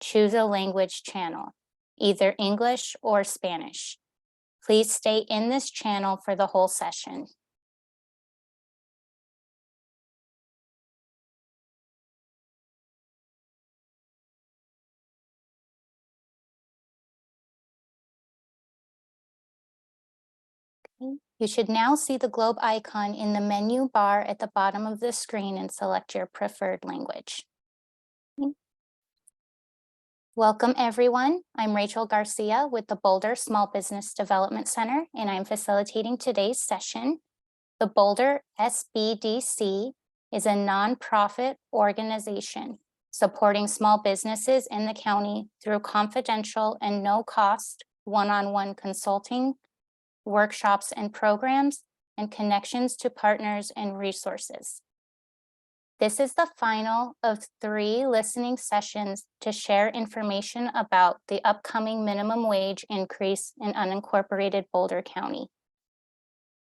choose a language channel, either English or Spanish. Please stay in this channel for the whole session. You should now see the globe icon in the menu bar at the bottom of the screen and select your preferred language. Welcome everyone. I'm Rachel Garcia with the Boulder Small Business Development Center, and I'm facilitating today's session. The Boulder SBDC is a nonprofit organization supporting small businesses in the county through confidential and no-cost one-on-one consulting, workshops and programs, and connections to partners and resources. This is the final of 3 listening sessions to share information about the upcoming minimum wage increase in unincorporated Boulder County.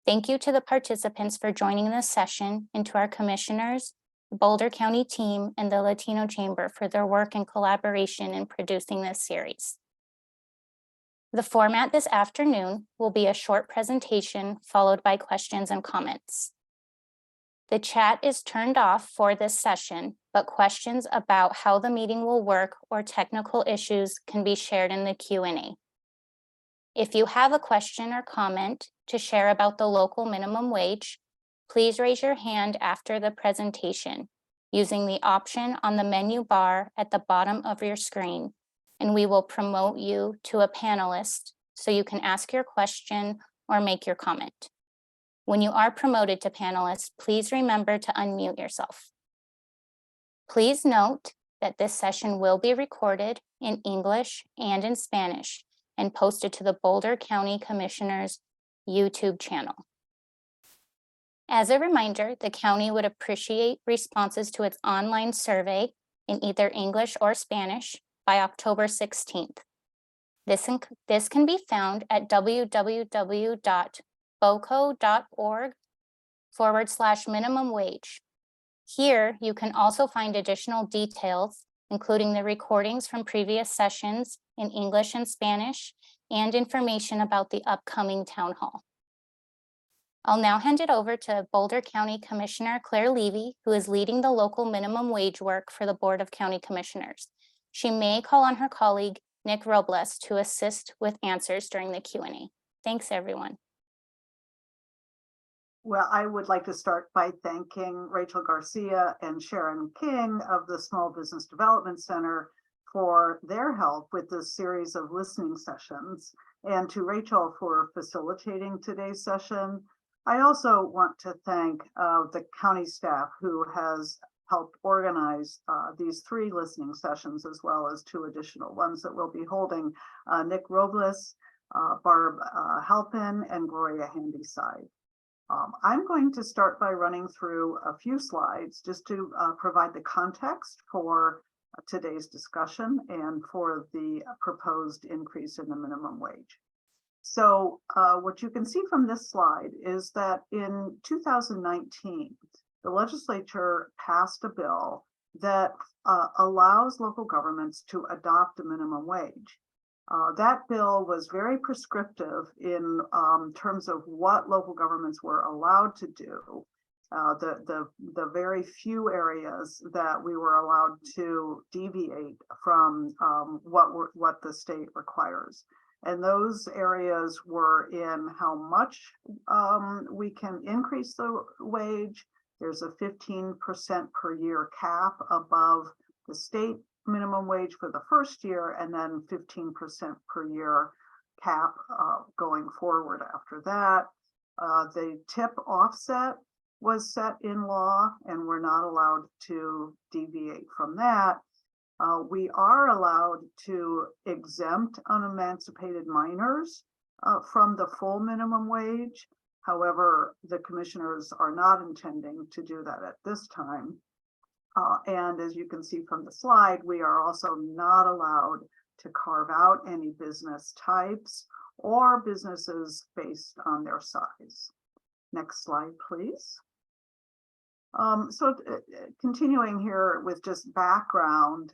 Thank you to the participants for joining this session, and to our commissioners, the Boulder County team, and the Latino Chamber for their work and collaboration in producing this series. The format this afternoon will be a short presentation followed by questions and comments. The chat is turned off for this session, but questions about how the meeting will work or technical issues can be shared in the Q&A. If you have a question or comment to share about the local minimum wage, please raise your hand after the presentation using the option on the menu bar at the bottom of your screen, and we will promote you to a panelist so you can ask your question or make your comment. When you are promoted to panelist, please remember to unmute yourself. Please note that this session will be recorded in English and in Spanish and posted to the Boulder County Commissioner's YouTube channel. As a reminder, the county would appreciate responses to its online survey in either English or Spanish by October 16th. This can be found at www.boco.org/minimum wage. Here, you can also find additional details, including the recordings from previous sessions in English and Spanish, and information about the upcoming town hall. I'll now hand it over to Boulder County Commissioner Claire Levy, who is leading the local minimum wage work for the Board of County Commissioners. She may call on her colleague, Nick Robles, to assist with answers during the Q&A. Thanks, everyone. Well, I would like to start by thanking Rachel Garcia and Sharon King of the Small Business Development Center for their help with this series of listening sessions, and to Rachel for facilitating today's session. I also want to thank the county staff who has helped organize these 3 listening sessions, as well as 2 additional ones that we'll be holding. Nick Robles, Barb Halpin, and Gloria Handyside. I'm going to start by running through a few slides just to provide the context for today's discussion and for the proposed increase in the minimum wage. So what you can see from this slide is that in 2019, the legislature passed a bill that allows local governments to adopt a minimum wage. That bill was very prescriptive in terms of what local governments were allowed to do. The very few areas that we were allowed to deviate from what the state requires. And those areas were in how much we can increase the wage. There's a 15% per year cap above the state minimum wage for the first year, and then 15% per year cap going forward after that. The tip offset was set in law, and we're not allowed to deviate from that. We are allowed to exempt unemancipated minors from the full minimum wage. However, the commissioners are not intending to do that at this time. And as you can see from the slide, we are also not allowed to carve out any business types or businesses based on their size. Next slide, please. Continuing here with just background,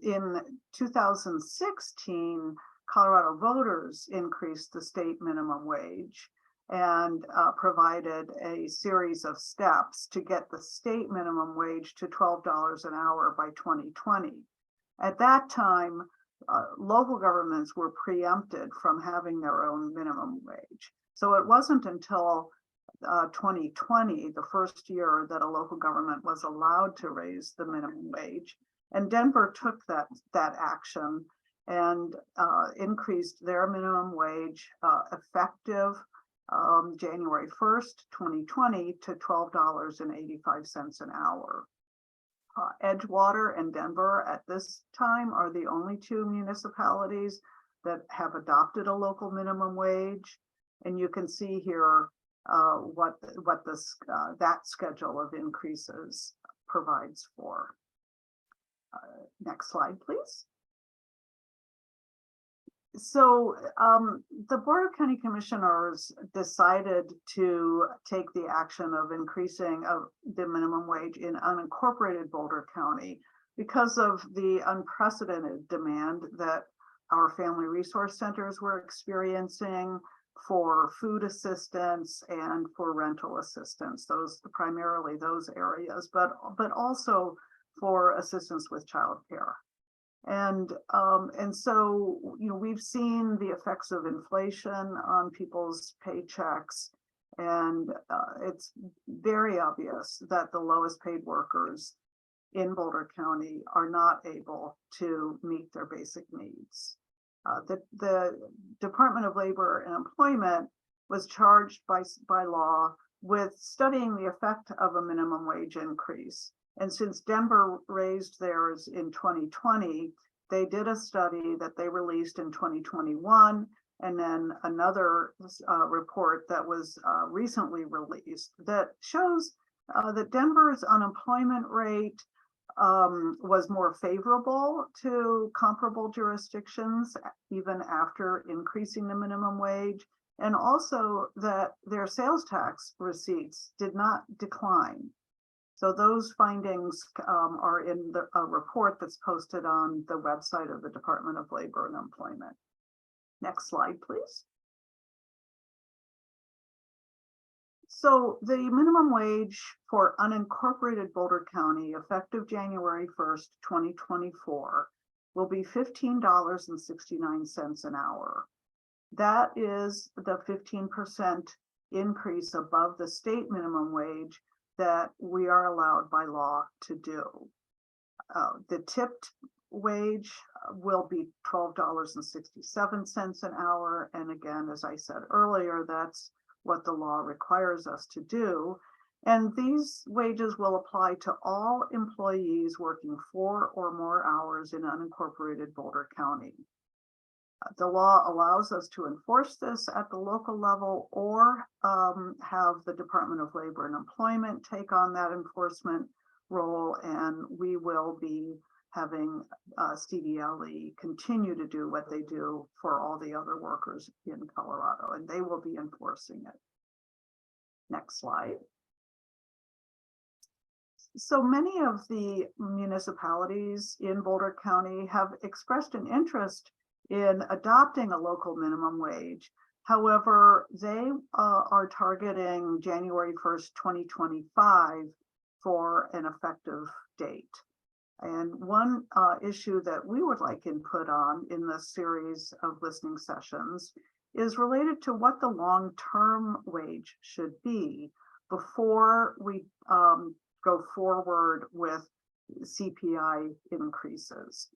in 2016, Colorado voters increased the state minimum wage and provided a series of steps to get the state minimum wage to $12 an hour by 2020. At that time, local governments were preempted from having their own minimum wage. So it wasn't until 2020, the first year that a local government was allowed to raise the minimum wage. And Denver took that action and increased their minimum wage effective January 1st, 2020 to $12.85 an hour. Edgewater and Denver at this time are the only two municipalities that have adopted a local minimum wage. And you can see here what that schedule of increases provides for. Next slide, please. So the Board of County Commissioners decided to take the action of increasing the minimum wage in unincorporated Boulder County because of the unprecedented demand that our family resource centers were experiencing for food assistance and for rental assistance, primarily those areas, but also for assistance with childcare. And so, we've seen the effects of inflation on people's paychecks, and it's very obvious that the lowest paid workers in Boulder County are not able to meet their basic needs. The Department of Labor and Employment was charged by law with studying the effect of a minimum wage increase. And since Denver raised theirs in 2020, they did a study that they released in 2021, and then another report that was recently released that shows that Denver's unemployment rate was more favorable to comparable jurisdictions, even after increasing the minimum wage, and also that their sales tax receipts did not decline. So those findings are in a report that's posted on the website of the Department of Labor and Employment. Next slide, please. So the minimum wage for unincorporated Boulder County, effective January 1st, 2024, will be $15.69 an hour. That is the 15% increase above the state minimum wage that we are allowed by law to do. The tipped wage will be $12.67 an hour. And again, as I said earlier, that's what the law requires us to do. And these wages will apply to all employees working 4 or more hours in unincorporated Boulder County. The law allows us to enforce this at the local level or have the Department of Labor and Employment take on that enforcement role, and we will be having CDLE continue to do what they do for all the other workers in Colorado, and they will be enforcing it. Next slide. So many of the municipalities in Boulder County have expressed an interest in adopting a local minimum wage. However, they are targeting January 1st, 2025 for an effective date. And one issue that we would like input on in this series of listening sessions is related to what the long-term wage should be before we go forward with CPI increases.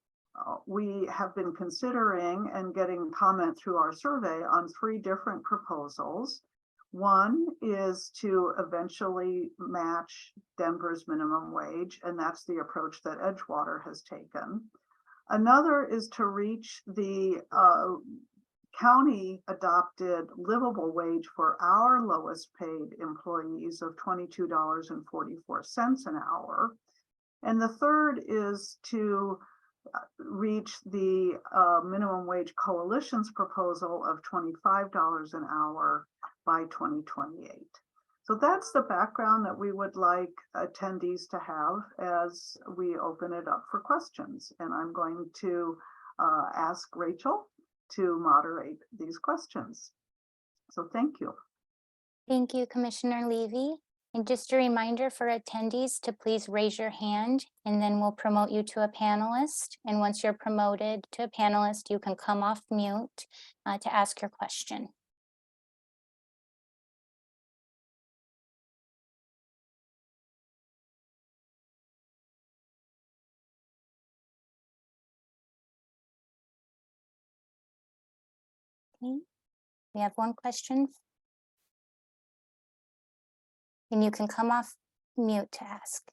We have been considering and getting comment through our survey on 3 different proposals. One is to eventually match Denver's minimum wage, and that's the approach that Edgewater has taken. Another is to reach the county adopted livable wage for our lowest paid employees of $22.44 an hour. And the third is to reach the minimum wage coalition's proposal of $25 an hour by 2028. So that's the background that we would like attendees to have as we open it up for questions. And I'm going to ask Rachel to moderate these questions. So thank you. Thank you, Commissioner Levy. And just a reminder for attendees to please raise your hand, and then we'll promote you to a panelist. And once you're promoted to a panelist, you can come off mute to ask your question. Okay. We have one question. And you can come off mute to ask.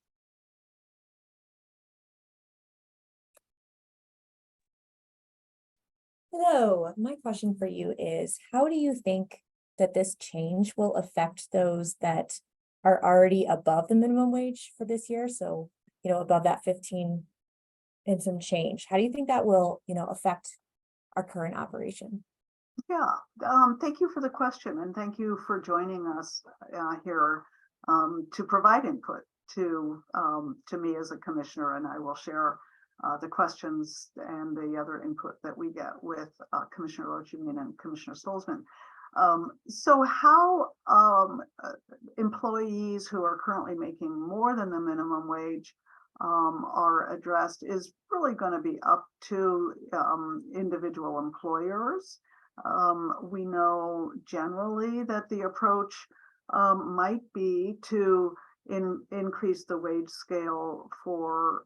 Hello, my question for you is, how do you think that this change will affect those that are already above the minimum wage for this year? So, above that 15 and some change. How do you think that will, affect our current operation? Yeah, thank you for the question, and thank you for joining us here to provide input to me as a commissioner, and I will share the questions and the other input that we get with Commissioner Lochian and Commissioner Stolzman. So how employees who are currently making more than the minimum wage are addressed is really going to be up to individual employers. We know generally that the approach might be to increase the wage scale for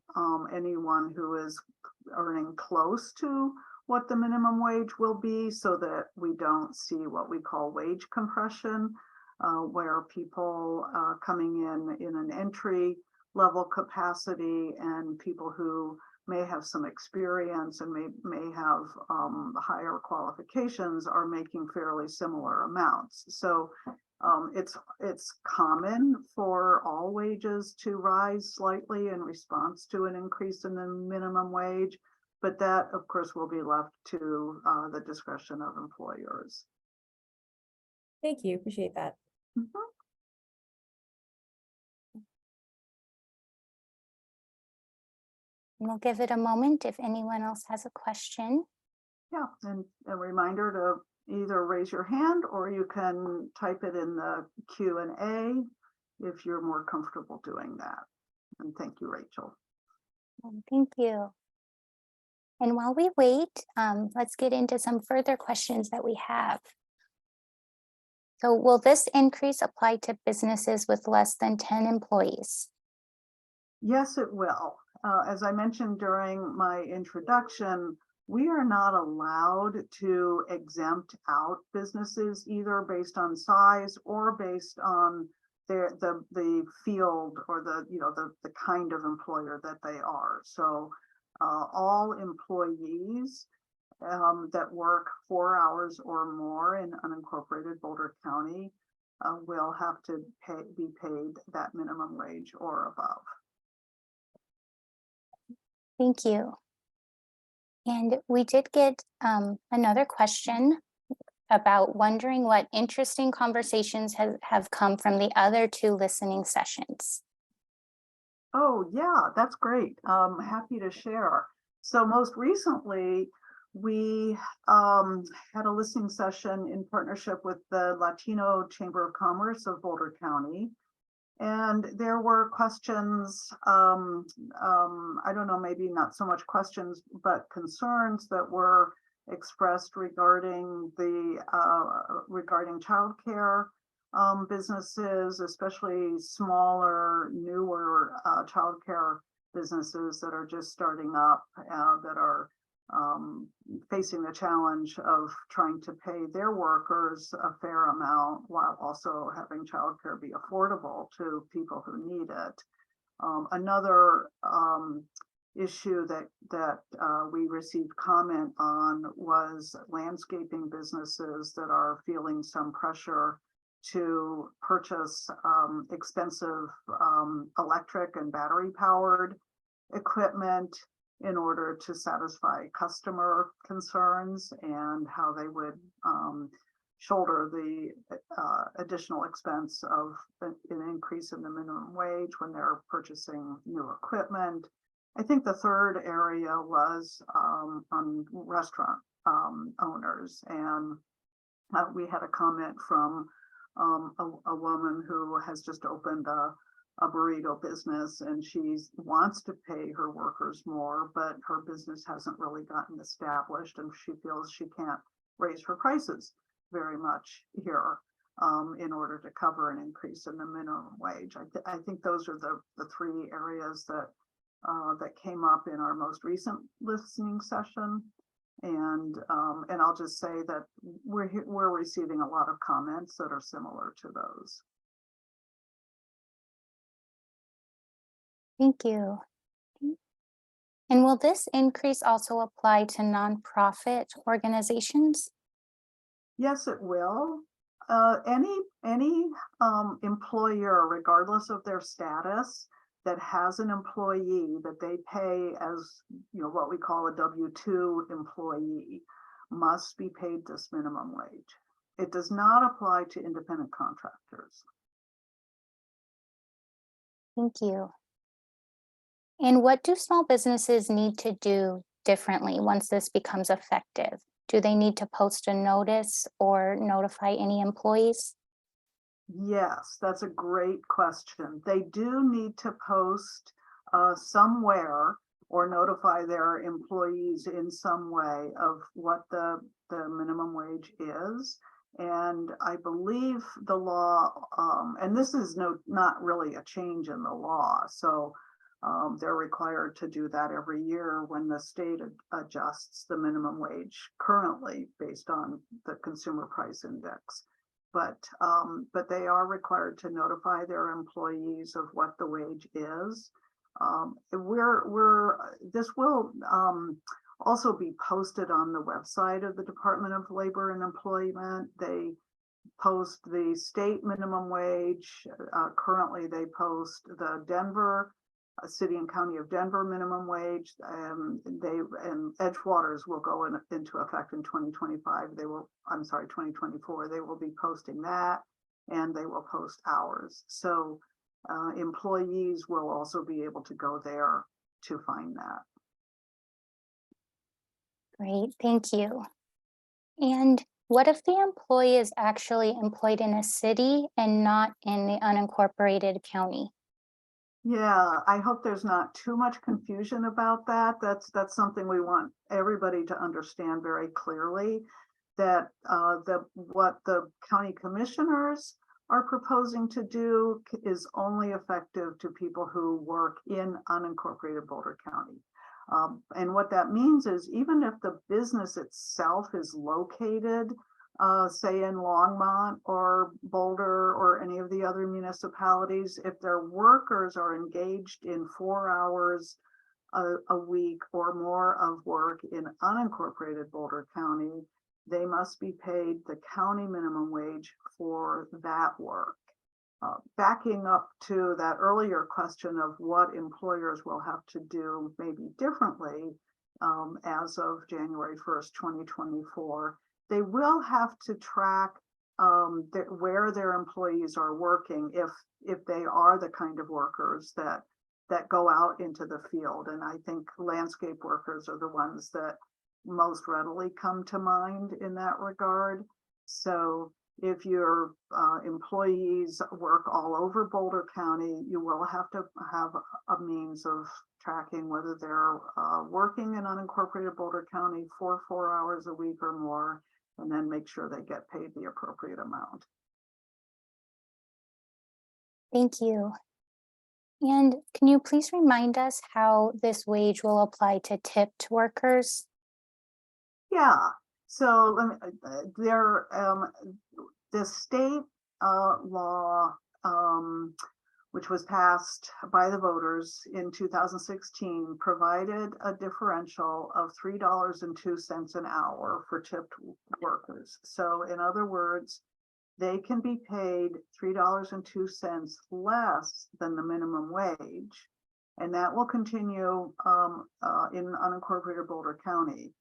anyone who is earning close to what the minimum wage will be, so that we don't see what we call wage compression, where people coming in an entry level capacity and people who may have some experience and may have higher qualifications are making fairly similar amounts. So it's common for all wages to rise slightly in response to an increase in the minimum wage, but that of course will be left to the discretion of employers. Thank you, appreciate that. Mm-hmm. We'll give it a moment if anyone else has a question. Yeah, and a reminder to either raise your hand or you can type it in the Q&A if you're more comfortable doing that. And thank you, Rachel. Thank you. And while we wait, let's get into some further questions that we have. So will this increase apply to businesses with less than 10 employees? Yes, it will. As I mentioned during my introduction, we are not allowed to exempt out businesses either based on size or based on the field or the kind of employer that they are. So all employees that work 4 hours or more in unincorporated Boulder County will have to be paid that minimum wage or above. Thank you. And we did get another question about wondering what interesting conversations have come from the other 2 listening sessions. Oh, yeah, that's great. Happy to share. So most recently, we had a listening session in partnership with the Latino Chamber of Commerce of Boulder County. And there were questions, I don't know, maybe not so much questions, but concerns that were expressed regarding regarding childcare businesses, especially smaller, newer childcare businesses that are just starting up, that are facing the challenge of trying to pay their workers a fair amount while also having childcare be affordable to people who need it. Another issue that we received comment on was landscaping businesses that are feeling some pressure to purchase expensive electric and battery powered equipment in order to satisfy customer concerns, and how they would shoulder the additional expense of an increase in the minimum wage when they're purchasing new equipment. I think the third area was on restaurant owners, and we had a comment from a woman who has just opened a burrito business, and she wants to pay her workers more, but her business hasn't really gotten established, and she feels she can't raise her prices very much here in order to cover an increase in the minimum wage. I think those are the three areas that came up in our most recent listening session. And I'll just say that we're receiving a lot of comments that are similar to those. Thank you. And will this increase also apply to nonprofit organizations? Yes, it will. Any employer, regardless of their status, that has an employee that they pay as, what we call a W-2 employee, must be paid this minimum wage. It does not apply to independent contractors. Thank you. And what do small businesses need to do differently once this becomes effective? Do they need to post a notice or notify any employees? Yes, that's a great question. They do need to post somewhere or notify their employees in some way of what the minimum wage is. And I believe the law, and this is not really a change in the law, so they're required to do that every year when the state adjusts the minimum wage currently based on the consumer price index. But they are required to notify their employees of what the wage is. This will also be posted on the website of the Department of Labor and Employment. They post the state minimum wage. Currently, they post the Denver City and County of Denver minimum wage. And Edgewater's will go into effect in 2025. 2024. They will be posting that, and they will post hours. So employees will also be able to go there to find that. Great, thank you. And what if the employee is actually employed in a city and not in the unincorporated county? Yeah, I hope there's not too much confusion about that. That's something we want everybody to understand very clearly, that what the county commissioners are proposing to do is only effective to people who work in unincorporated Boulder County. And what that means is, even if the business itself is located, say in Longmont or Boulder or any of the other municipalities, if their workers are engaged in 4 hours a week or more of work in unincorporated Boulder County, they must be paid the county minimum wage for that work. Backing up to that earlier question of what employers will have to do maybe differently as of January 1st, 2024, they will have to track where their employees are working if they are the kind of workers that go out into the field. And I think landscape workers are the ones that most readily come to mind in that regard. So if your employees work all over Boulder County, you will have to have a means of tracking whether they're working in unincorporated Boulder County for 4 hours a week or more, and then make sure they get paid the appropriate amount. Thank you. And can you please remind us how this wage will apply to tipped workers? Yeah, so the state law, which was passed by the voters in 2016, provided a differential of $3.02 an hour for tipped workers. So in other words, they can be paid $3.02 less than the minimum wage, and that will continue in unincorporated Boulder County.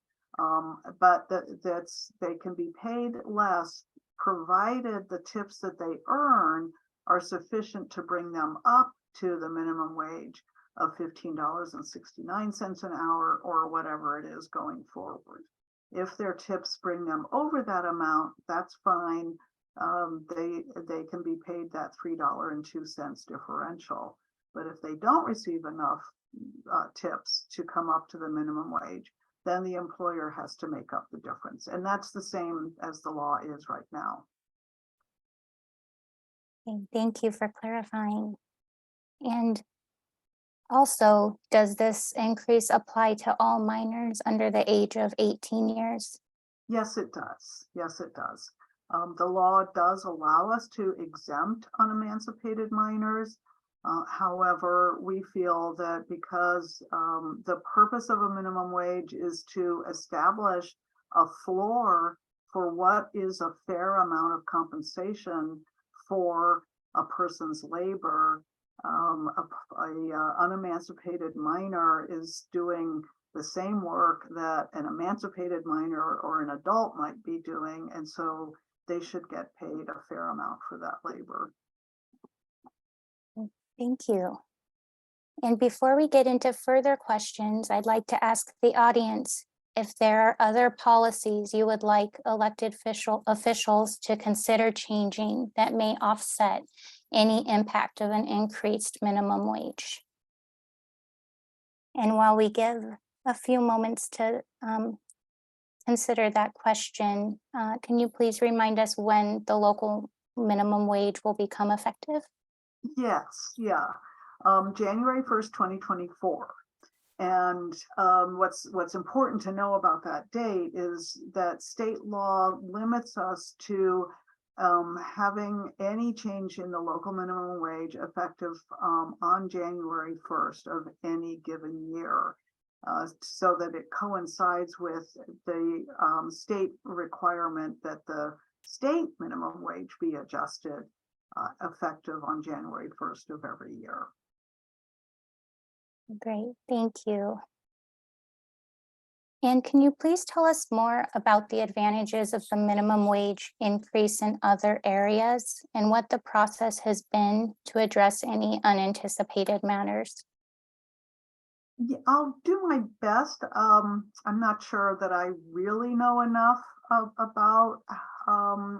But they can be paid less provided the tips that they earn are sufficient to bring them up to the minimum wage of $15.69 an hour or whatever it is going forward. If their tips bring them over that amount, that's fine. They can be paid that $3.02 differential. But if they don't receive enough tips to come up to the minimum wage, then the employer has to make up the difference. And that's the same as the law is right now. Okay, thank you for clarifying. And also, does this increase apply to all minors under the age of 18 years? Yes, it does. Yes, it does. The law does allow us to exempt unemancipated minors. However, we feel that because the purpose of a minimum wage is to establish a floor for what is a fair amount of compensation for a person's labor, a unemancipated minor is doing the same work that an emancipated minor or an adult might be doing, and so they should get paid a fair amount for that labor. Thank you. And before we get into further questions, I'd like to ask the audience if there are other policies you would like elected officials to consider changing that may offset any impact of an increased minimum wage. And while we give a few moments to consider that question, can you please remind us when the local minimum wage will become effective? Yes, yeah. January 1st, 2024. And what's important to know about that date is that state law limits us to having any change in the local minimum wage effective on January 1st of any given year, so that it coincides with the state requirement that the state minimum wage be adjusted effective on January 1st of every year. Great, thank you. And can you please tell us more about the advantages of the minimum wage increase in other areas and what the process has been to address any unanticipated matters? Yeah, I'll do my best. I'm not sure that I really know enough about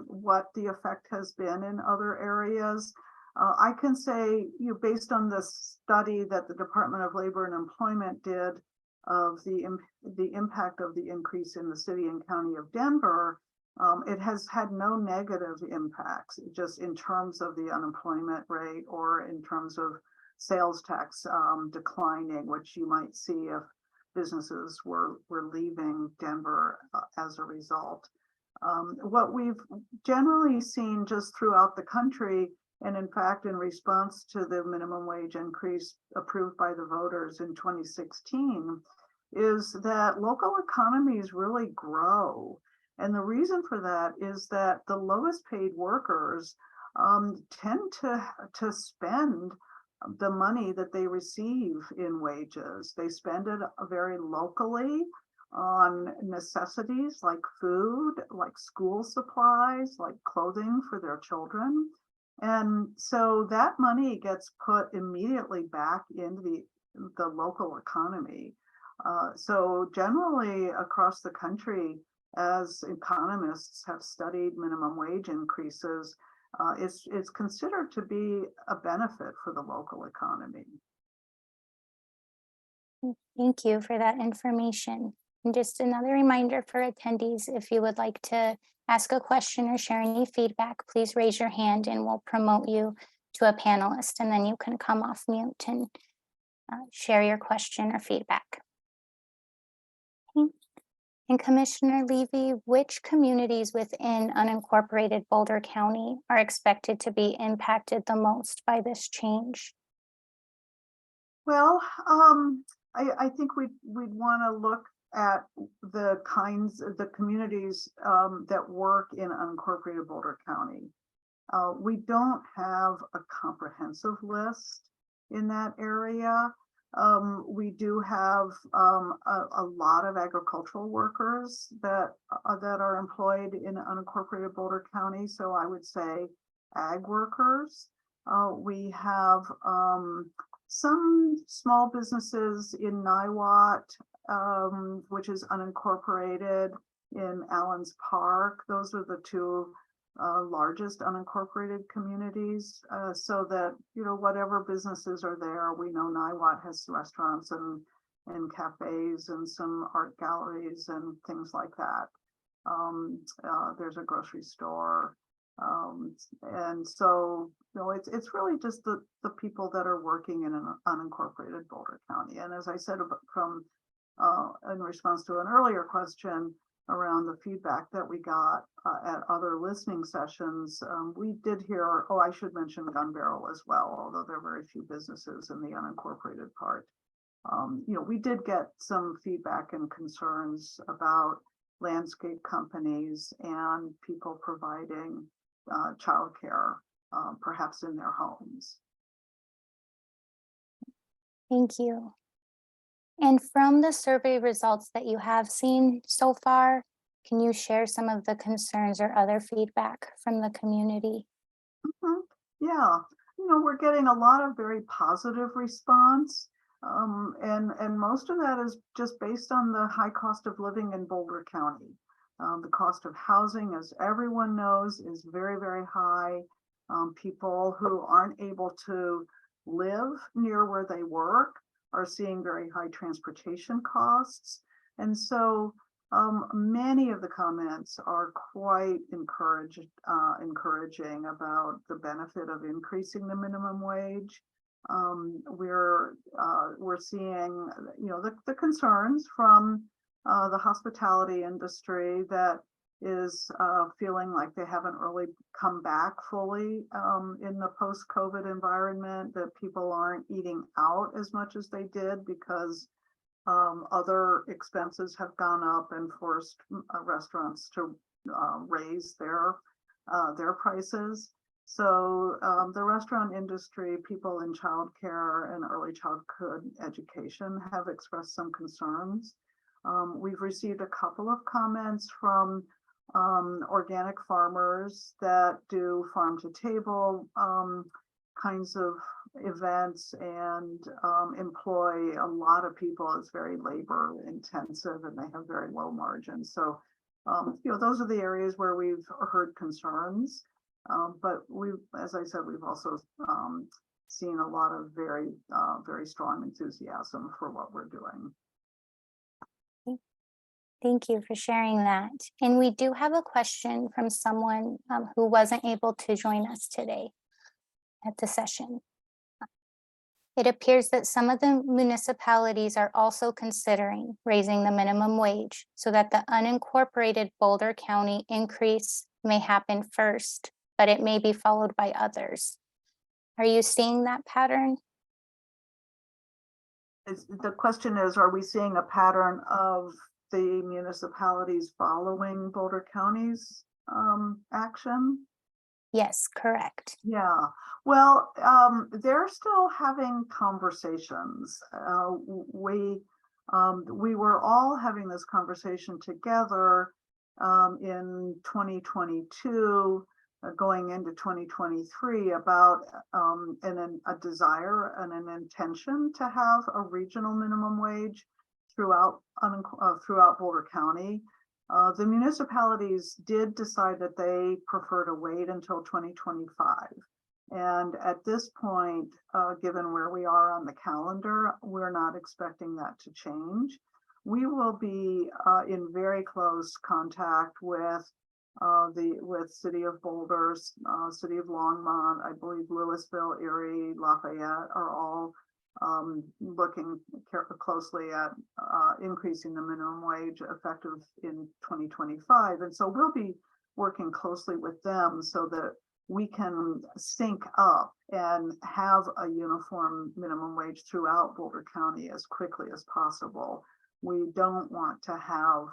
what the effect has been in other areas. I can say, based on the study that the Department of Labor and Employment did of the impact of the increase in the city and county of Denver, it has had no negative impacts, just in terms of the unemployment rate or in terms of sales tax declining, which you might see if businesses were leaving Denver as a result. What we've generally seen just throughout the country, and in fact, in response to the minimum wage increase approved by the voters in 2016, is that local economies really grow. And the reason for that is that the lowest paid workers tend to spend the money that they receive in wages. They spend it very locally on necessities like food, like school supplies, like clothing for their children. And so that money gets put immediately back into the local economy. So generally across the country, as economists have studied minimum wage increases, it's considered to be a benefit for the local economy. Thank you for that information. And just another reminder for attendees, if you would like to ask a question or share any feedback, please raise your hand and we'll promote you to a panelist, and then you can come off mute and share your question or feedback. Okay. And Commissioner Levy, which communities within unincorporated Boulder County are expected to be impacted the most by this change? Well, I think we'd want to look at the communities that work in unincorporated Boulder County. We don't have a comprehensive list in that area. We do have a lot of agricultural workers that that are employed in unincorporated Boulder County. So I would say ag workers. We have some small businesses in Niwot, which is unincorporated, in Allen's Park. Those are the two largest unincorporated communities, so that, you know, whatever businesses are there, we know Niwot has restaurants and cafes and some art galleries and things like that. There's a grocery store. And so, you know, it's really just the people that are working in an unincorporated Boulder County. And as I said, from in response to an earlier question around the feedback that we got at other listening sessions, we did hear, oh, I should mention Gun Barrel as well, although there are very few businesses in the unincorporated part. You know, we did get some feedback and concerns about landscape companies and people providing childcare, perhaps in their homes. Thank you. And from the survey results that you have seen so far, can you share some of the concerns or other feedback from the community? Yeah, you know, we're getting a lot of very positive response. And most of that is just based on the high cost of living in Boulder County. The cost of housing, as everyone knows, is very, very high. People who aren't able to live near where they work are seeing very high transportation costs. And so many of the comments are quite encouraging about the benefit of increasing the minimum wage. We're seeing, you know, the concerns from the hospitality industry that is feeling like they haven't really come back fully in the post-COVID environment, that people aren't eating out as much as they did because other expenses have gone up and forced restaurants to raise their prices. So the restaurant industry, people in childcare and early childhood education have expressed some concerns. We've received a couple of comments from organic farmers that do farm to table kinds of events and employ a lot of people. It's very labor intensive and they have very low margins. So, you know, those are the areas where we've heard concerns. But as I said, we've also seen a lot of very strong enthusiasm for what we're doing. Thank you for sharing that. And we do have a question from someone who wasn't able to join us today at the session. It appears that some of the municipalities are also considering raising the minimum wage so that the unincorporated Boulder County increase may happen first, but it may be followed by others. Are you seeing that pattern? The question is, are we seeing a pattern of the municipalities following Boulder County's action? Yes, correct. Yeah, well, they're still having conversations. We were all having this conversation together in 2022, going into 2023, about a desire and an intention to have a regional minimum wage throughout Boulder County. The municipalities did decide that they prefer to wait until 2025. And at this point, given where we are on the calendar, we're not expecting that to change. We will be in very close contact with City of Boulder, City of Longmont, I believe Louisville, Erie, Lafayette are all looking closely at increasing the minimum wage effective in 2025. And so we'll be working closely with them so that we can sync up and have a uniform minimum wage throughout Boulder County as quickly as possible. We don't want to have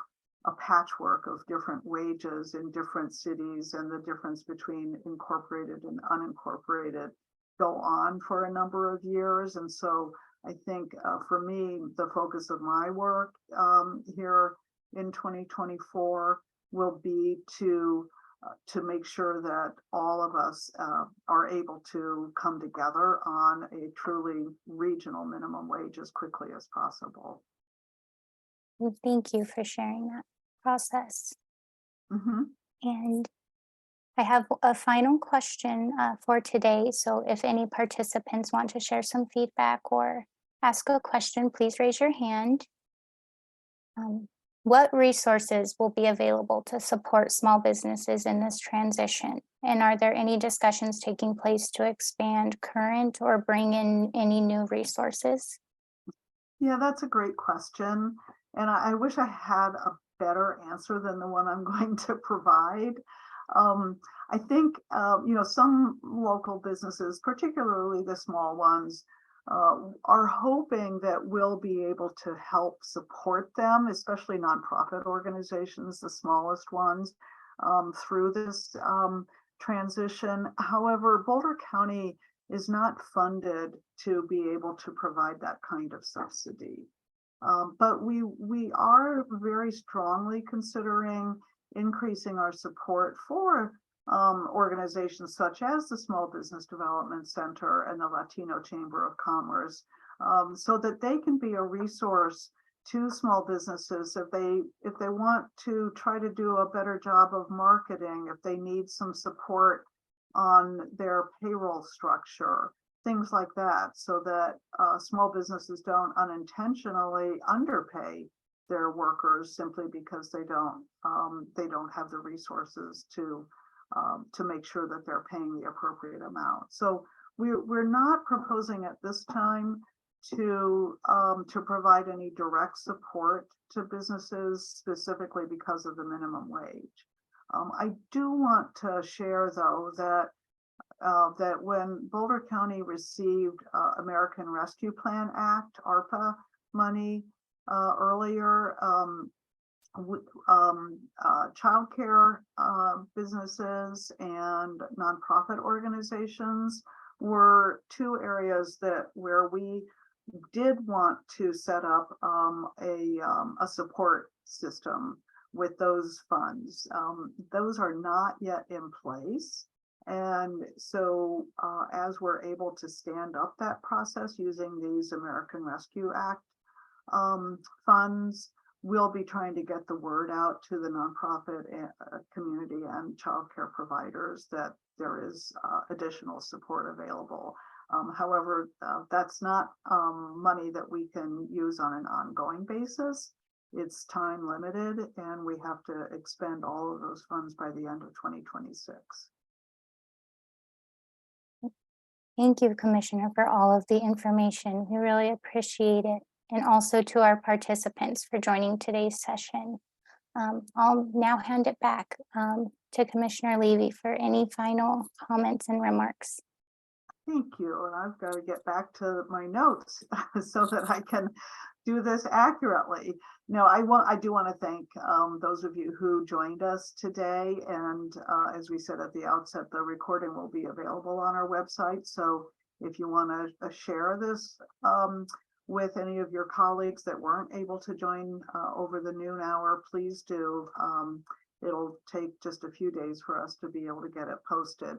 a patchwork of different wages in different cities, and the difference between incorporated and unincorporated go on for a number of years. And so I think for me, the focus of my work here in 2024 will be to make sure that all of us are able to come together on a truly regional minimum wage as quickly as possible. Well, thank you for sharing that process. Mhm. And I have a final question for today. So if any participants want to share some feedback or ask a question, please raise your hand. What resources will be available to support small businesses in this transition? And are there any discussions taking place to expand current or bring in any new resources? Yeah, that's a great question. And I wish I had a better answer than the one I'm going to provide. I think, some local businesses, particularly the small ones, are hoping that we'll be able to help support them, especially nonprofit organizations, the smallest ones, through this transition. However, Boulder County is not funded to be able to provide that kind of subsidy. But we are very strongly considering increasing our support for organizations such as the Small Business Development Center and the Latino Chamber of Commerce, so that they can be a resource to small businesses if they want to try to do a better job of marketing, if they need some support on their payroll structure, things like that, so that small businesses don't unintentionally underpay their workers simply because they don't have the resources to make sure that they're paying the appropriate amount. So we're not proposing at this time to provide any direct support to businesses specifically because of the minimum wage. I do want to share, though, that when Boulder County received American Rescue Plan Act, ARPA money earlier, childcare businesses and nonprofit organizations were two areas where we did want to set up a support system with those funds. Those are not yet in place. And so as we're able to stand up that process using these American Rescue Act funds, we'll be trying to get the word out to the nonprofit community and childcare providers that there is additional support available. However, that's not money that we can use on an ongoing basis. It's time limited, and we have to expend all of those funds by the end of 2026. Thank you, Commissioner, for all of the information. We really appreciate it. And also to our participants for joining today's session. I'll now hand it back to Commissioner Levy for any final comments and remarks. Thank you. And I've got to get back to my notes so that I can do this accurately. No, I do want to thank those of you who joined us today. And as we said at the outset, the recording will be available on our website. So if you want to share this with any of your colleagues that weren't able to join over the noon hour, please do. It'll take just a few days for us to be able to get it posted.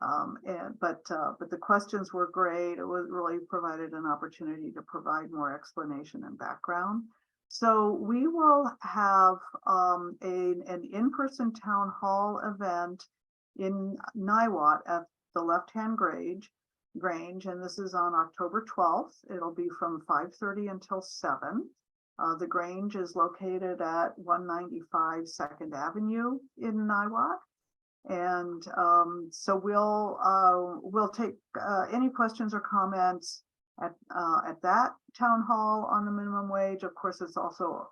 But the questions were great. It was really provided an opportunity to provide more explanation and background. So we will have an in-person town hall event in Niwot at the Left-Hand Grange, and this is on October 12th. It'll be from 5:30 until 7. The Grange is located at 195 2nd Avenue in Niwot. And so we'll take any questions or comments at that town hall on the minimum wage. Of course, it's also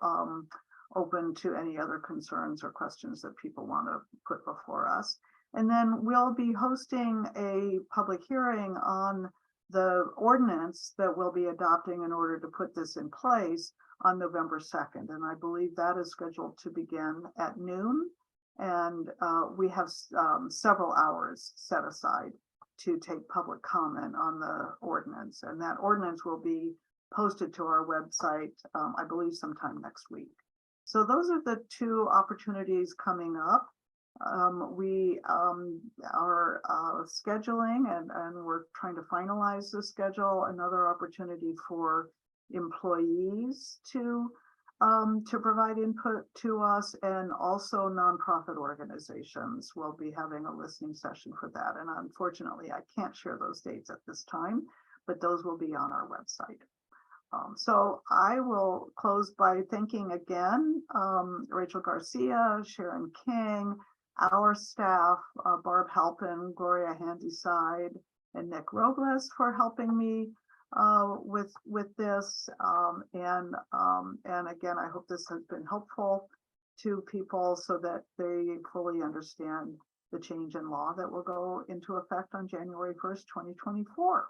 open to any other concerns or questions that people want to put before us. And then we'll be hosting a public hearing on the ordinance that we'll be adopting in order to put this in place on November 2nd. And I believe that is scheduled to begin at noon. And we have several hours set aside to take public comment on the ordinance. And that ordinance will be posted to our website, I believe sometime next week. So those are the two opportunities coming up. We are scheduling and we're trying to finalize the schedule. Another opportunity for employees to provide input to us, and also nonprofit organizations will be having a listening session for that. And unfortunately, I can't share those dates at this time, but those will be on our website. So I will close by thanking again Rachel Garcia, Sharon King, our staff, Barb Halpin, Gloria Handyside, and Nick Robles for helping me with this. And again, I hope this has been helpful to people so that they fully understand the change in law that will go into effect on January 1st, 2024.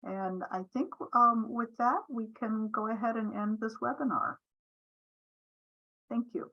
And I think with that, we can go ahead and end this webinar. Thank you.